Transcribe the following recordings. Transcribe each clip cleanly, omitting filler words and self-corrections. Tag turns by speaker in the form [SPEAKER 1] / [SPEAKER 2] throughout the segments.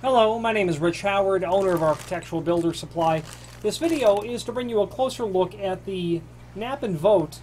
[SPEAKER 1] Hello, my name is Rich Howard, owner of Architectural Builder Supply. This video is to bring you a closer look at the Knape Vogt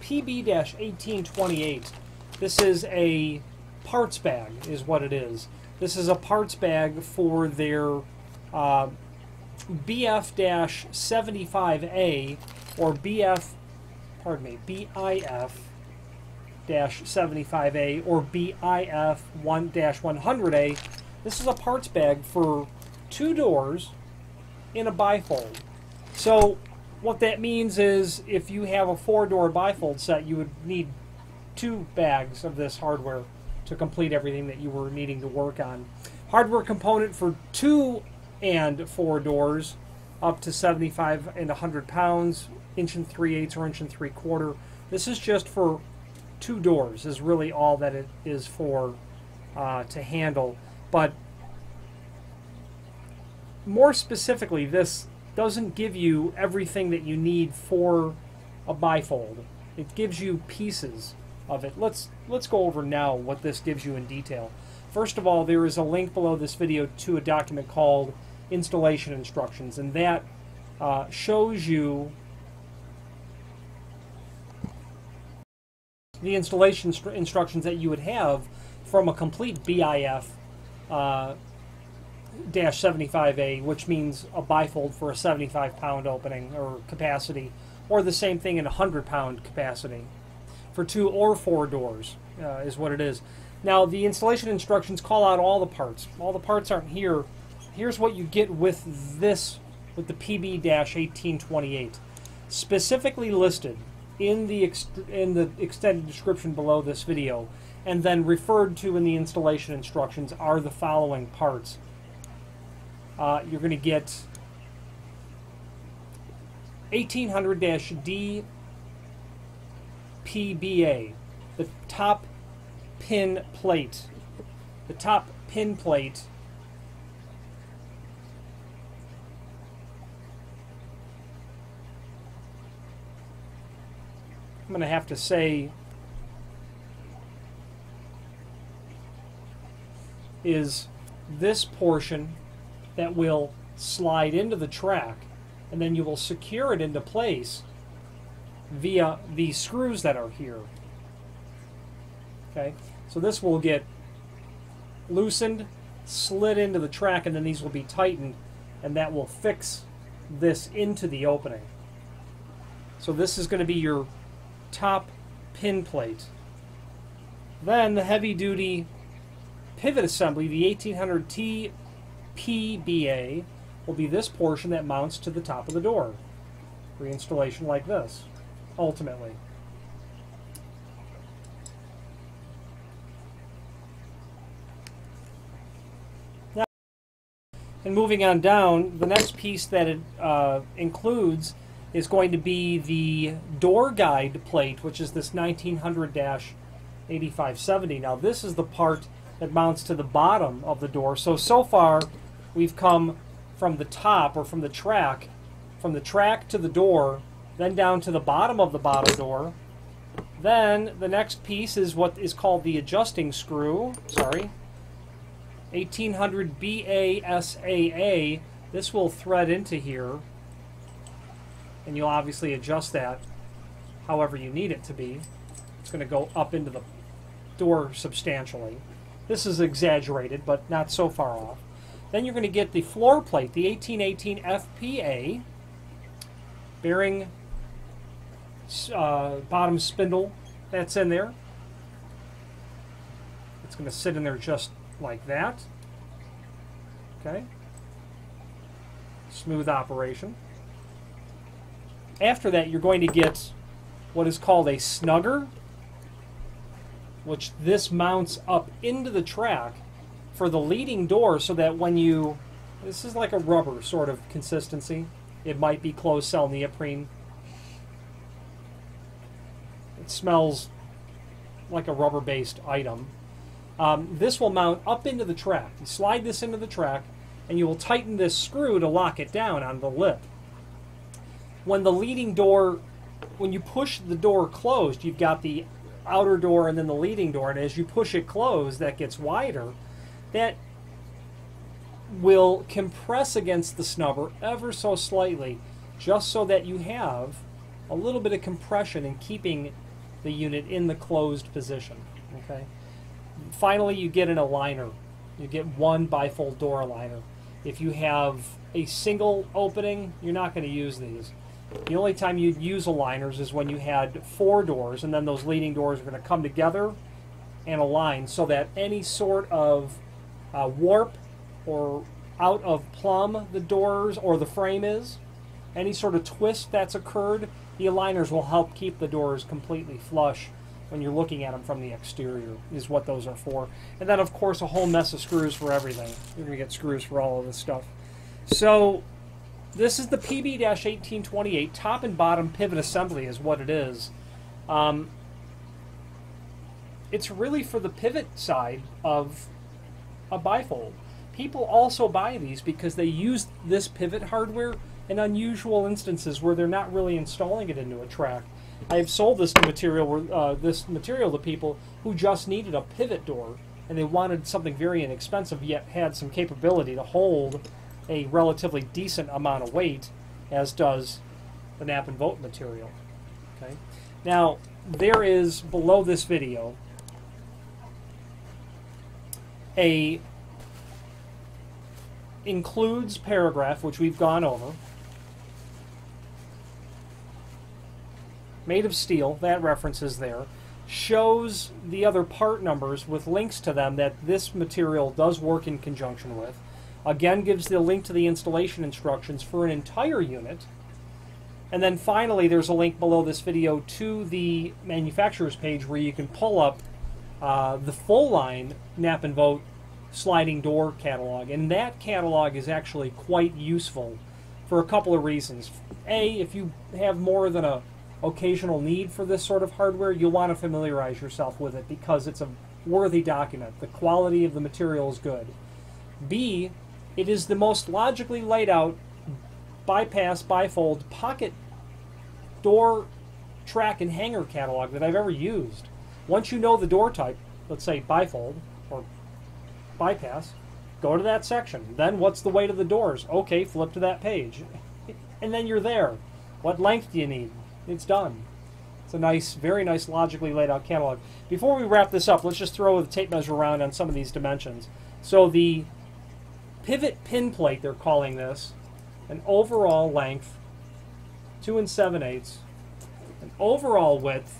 [SPEAKER 1] PB-1828. This is a parts bag, is what it is. This is a parts bag for their BF-75A or BIF-75A or BIF-100A. This is a parts bag for 2 doors in a bifold. So what that means is if you have a 4-door bifold set, you would need 2 bags of this hardware to complete everything that you were needing to work on. Hardware component for 2 and 4 doors up to 75 and 100 pounds, 1 3/8 or 1 3/4. This is just for 2 doors is really all that it is for to handle. But more specifically, this doesn't give you everything that you need for a bifold. It gives you pieces of it. Let's go over now what this gives you in detail. First of all, there is a link below this video to a document called Installation Instructions, and that shows you the installation instructions that you would have from a complete BIF-75A, which means a bifold for a 75-pound opening or capacity, or the same thing in a 100-pound capacity for 2 or 4 doors is what it is. Now, the installation instructions call out all the parts. All the parts aren't here. Here's what you get with this, with the PB-1828, specifically listed in the extended description below this video, and then referred to in the installation instructions are the following parts. You're going to get 1800-D PBA, the top pin plate. The top pin plate I'm going to have to say is this portion that will slide into the track, and then you will secure it into place via the screws that are here. Okay, so this will get loosened, slid into the track, and then these will be tightened, and that will fix this into the opening. So this is going to be your top pin plate. Then the heavy-duty pivot assembly, the 1800T PBA, will be this portion that mounts to the top of the door. Reinstallation like this, ultimately. Now, and moving on down, the next piece that it includes is going to be the door guide plate, which is this 1900-8570. Now, this is the part that mounts to the bottom of the door. So far, we've come from the top, or from the track to the door, then down to the bottom of the bottom door. Then the next piece is what is called the adjusting screw. 1800 BASAA. This will thread into here, and you'll obviously adjust that however you need it to be. It's going to go up into the door substantially. This is exaggerated, but not so far off. Then you're going to get the floor plate, the 1818 FPA, bearing bottom spindle that's in there. It's going to sit in there just like that. Okay. Smooth operation. After that, you're going to get what is called a snugger, which this mounts up into the track for the leading door, so that when you, this is like a rubber sort of consistency. It might be closed cell neoprene. It smells like a rubber-based item. This will mount up into the track. You slide this into the track, and you will tighten this screw to lock it down on the lip. When the leading door, when you push the door closed, you've got the outer door and then the leading door, and as you push it closed, that gets wider. That will compress against the snubber ever so slightly, just so that you have a little bit of compression in keeping the unit in the closed position. Okay. Finally, you get an aligner. You get one bifold door aligner. If you have a single opening, you're not going to use these. The only time you'd use aligners is when you had 4 doors, and then those leading doors are going to come together and align so that any sort of warp or out of plumb the doors or the frame is, any sort of twist that's occurred, the aligners will help keep the doors completely flush when you're looking at them from the exterior, is what those are for. And then, of course, a whole mess of screws for everything. You're going to get screws for all of this stuff. So this is the PB-1828. Top and bottom pivot assembly is what it is. It's really for the pivot side of a bifold. People also buy these because they use this pivot hardware in unusual instances where they're not really installing it into a track. I've sold this material to people who just needed a pivot door, and they wanted something very inexpensive yet had some capability to hold a relatively decent amount of weight, as does the Knape Vogt material. Okay. Now, there is below this video a includes paragraph, which we've gone over, made of steel, that reference is there, shows the other part numbers with links to them that this material does work in conjunction with. Again, gives the link to the installation instructions for an entire unit. And then finally, there's a link below this video to the manufacturer's page where you can pull up the full line Knape Vogt sliding door catalog. And that catalog is actually quite useful for a couple of reasons. A, if you have more than a occasional need for this sort of hardware, you'll want to familiarize yourself with it because it's a worthy document. The quality of the material is good. B, it is the most logically laid out bypass, bifold, pocket door track and hanger catalog that I've ever used. Once you know the door type, let's say bifold or bypass, go to that section. Then what's the weight of the doors? Okay, flip to that page. And then you're there. What length do you need? It's done. It's a nice, very nice, logically laid out catalog. Before we wrap this up, let's just throw the tape measure around on some of these dimensions. So the pivot pin plate, they're calling this, an overall length, 2 7/8. An overall width,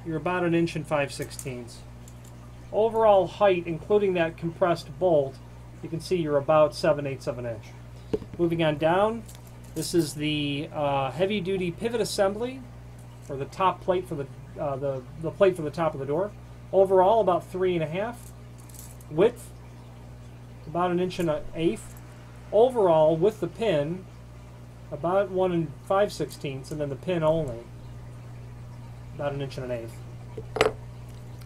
[SPEAKER 1] you're about 1 5/16 inches. Overall height, including that compressed bolt, you can see you're about 7/8 of an inch. Moving on down, this is the heavy-duty pivot assembly, or the top plate for the plate for the top of the door. Overall, about 3.5. Width, about 1 1/8. Overall, with the pin, about 1 5/16, and then the pin only, about 1 1/8.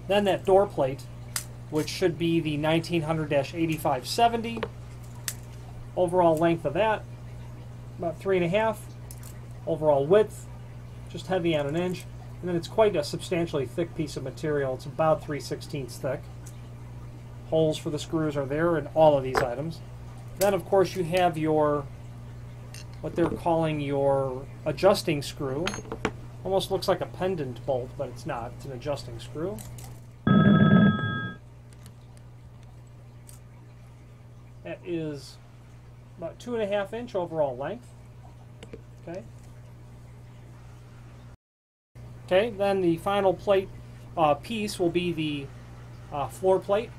[SPEAKER 1] Then that door plate, which should be the 1900-8570. Overall length of that, about 3.5. Overall width, just heavy on 1 inch. And then it's quite a substantially thick piece of material. It's about 3/16 thick. Holes for the screws are there in all of these items. Then, of course, you have your, what they're calling your adjusting screw. Almost looks like a pendant bolt, but it's not. It's an adjusting screw. That is about 2.5 inch overall length. Okay. Okay, then the final plate piece will be the floor plate.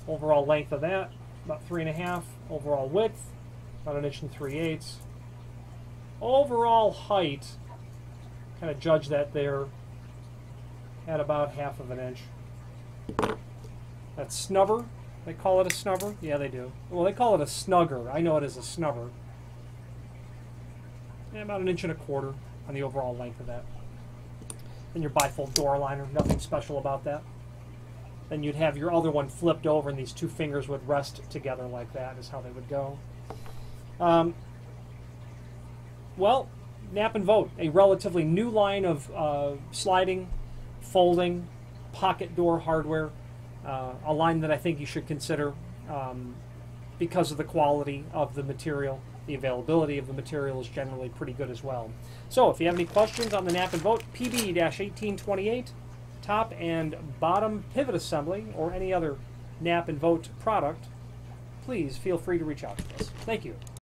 [SPEAKER 1] Overall length of that, about 3.5. Overall width, about 1 3/8. Overall height, kind of judge that there at about 1/2 inch. That snubber, they call it a snubber? Yeah, they do. Well, they call it a snugger. I know it as a snubber. Yeah, about 1 1/4 inch on the overall length of that. Then your bifold door liner, nothing special about that. Then you'd have your other one flipped over and these two fingers would rest together like that is how they would go. Well, Knape Vogt, a relatively new line of sliding, folding, pocket door hardware. a line that I think you should consider because of the quality of the material. The availability of the material is generally pretty good as well. So if you have any questions on the Knape Vogt PB-1828 top and bottom pivot assembly or any other Knape Vogt product, please feel free to reach out to us. Thank you.